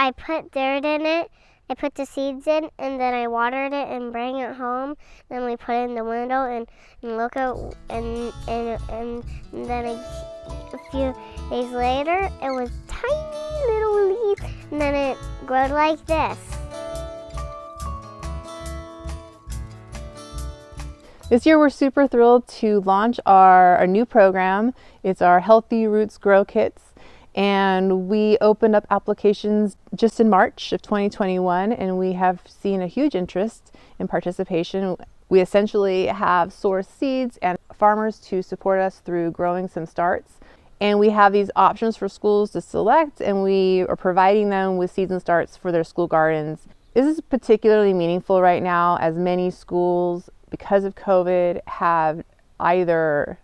I put dirt in it, I put the seeds in, and then I watered it and bring it home. Then we put it in the window and look at, and then a few days later, it was tiny little leaves, and then it grew like this. This year we're super thrilled to launch our new program. It's our Healthy Roots Grow Kits. And we opened up applications just in March of 2021, and we have seen a huge interest in participation. We essentially have sourced seeds and farmers to support us through growing some starts. And we have these options for schools to select, and we are providing them with seeds and starts for their school gardens. This is particularly meaningful right now, as many schools, because of COVID, have either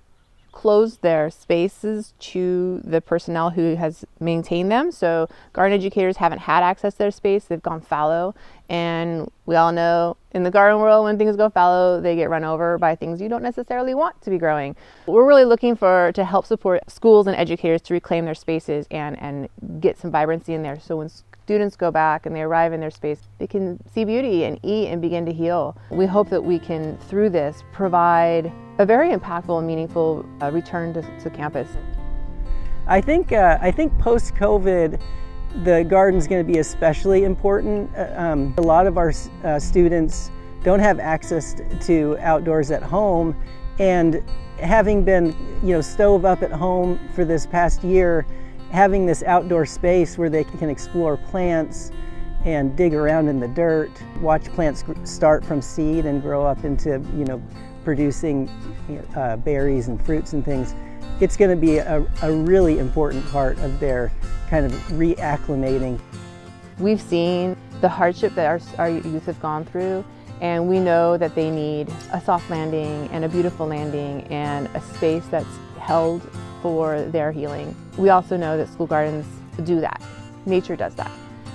closed their spaces to the personnel who has maintained them. So garden educators haven't had access to their space, they've gone fallow. And we all know in the garden world, when things go fallow, they get run over by things you don't necessarily want to be growing. We're really looking to help support schools and educators to reclaim their spaces and get some vibrancy in there. So when students go back and they arrive in their space, they can see beauty and eat and begin to heal. We hope that we can, through this, provide a very impactful and meaningful return to campus. I think post-COVID, the garden's going to be especially important. A lot of our students don't have access to outdoors at home, and having been, stove up at home for this past year, having this outdoor space where they can explore plants and dig around in the dirt, watch plants start from seed and grow up into, producing berries and fruits and things. It's going to be a really important part of their kind of reacclimating. We've seen the hardship that our youth have gone through, and we know that they need a soft landing and a beautiful landing and a space that's held for their healing. We also know that school gardens do that. Nature does that.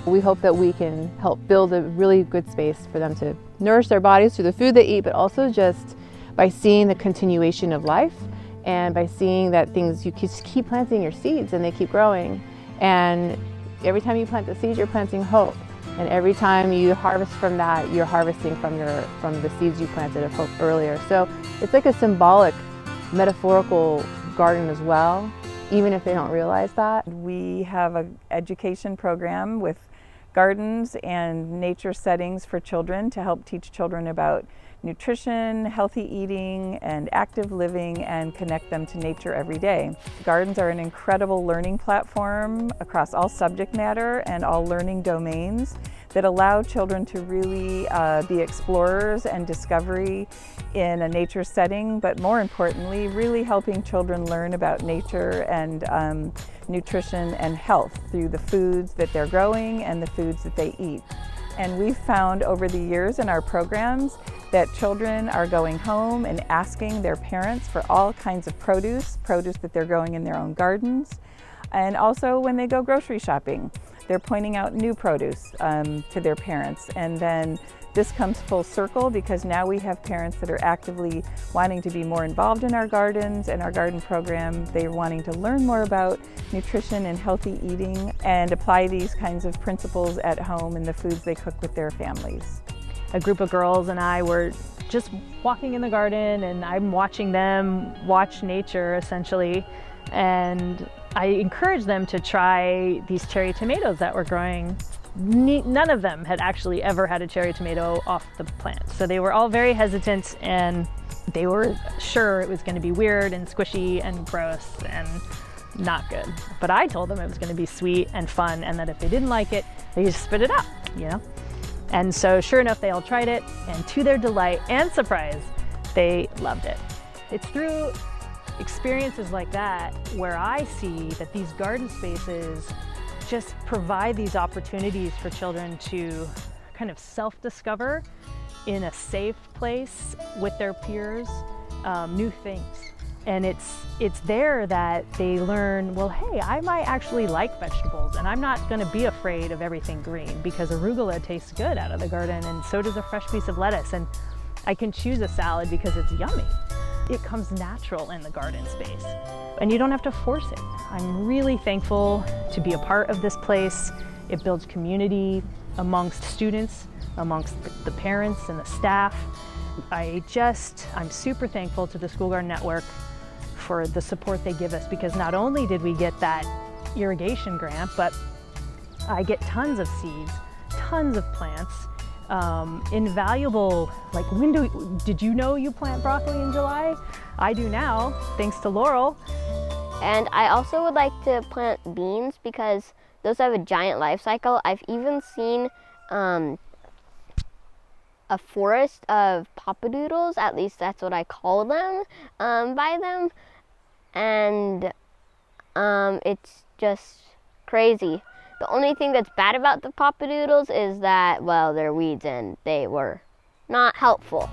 We hope that we can help build a really good space for them to nourish their bodies through the food they eat, but also just by seeing the continuation of life and by seeing that things, you just keep planting your seeds and they keep growing. And every time you plant the seeds, you're planting hope. And every time you harvest from that, you're harvesting from the seeds you planted of hope earlier. So it's like a symbolic, metaphorical garden as well, even if they don't realize that. We have an education program with gardens and nature settings for children to help teach children about nutrition, healthy eating, and active living, and connect them to nature every day. Gardens are an incredible learning platform across all subject matter and all learning domains that allow children to really be explorers and discovery in a nature setting, but more importantly, really helping children learn about nature and nutrition and health through the foods that they're growing and the foods that they eat. And we've found over the years in our programs that children are going home and asking their parents for all kinds of produce that they're growing in their own gardens. And also when they go grocery shopping, they're pointing out new produce to their parents. And then this comes full circle because now we have parents that are actively wanting to be more involved in our gardens and our garden program. They're wanting to learn more about nutrition and healthy eating and apply these kinds of principles at home in the foods they cook with their families. A group of girls and I were just walking in the garden, and I'm watching them watch nature essentially, and I encouraged them to try these cherry tomatoes that we're growing. None of them had actually ever had a cherry tomato off the plant, so they were all very hesitant, and they were sure it was going to be weird and squishy and gross and not good. But I told them it was going to be sweet and fun, and that if they didn't like it, they just spit it out, And so sure enough, they all tried it, and to their delight and surprise, they loved it. It's through experiences like that where I see that these garden spaces just provide these opportunities for children to kind of self-discover in a safe place with their peers new things. And it's there that they learn, well, hey, I might actually like vegetables, and I'm not going to be afraid of everything green, because arugula tastes good out of the garden, and so does a fresh piece of lettuce, and I can choose a salad because it's yummy. It comes natural in the garden space, and you don't have to force it. I'm really thankful to be a part of this place. It builds community amongst students, amongst the parents and the staff. I'm super thankful to the School Garden Network for the support they give us, because not only did we get that irrigation grant, but I get tons of seeds, tons of plants, invaluable, like did you know you plant broccoli in July? I do now, thanks to Laurel. And I also would like to plant beans because those have a giant life cycle. I've even seen a forest of papadoodles, at least that's what I call them, by them. And it's just crazy. The only thing that's bad about the papadoodles is that, well, they're weeds and they were not helpful.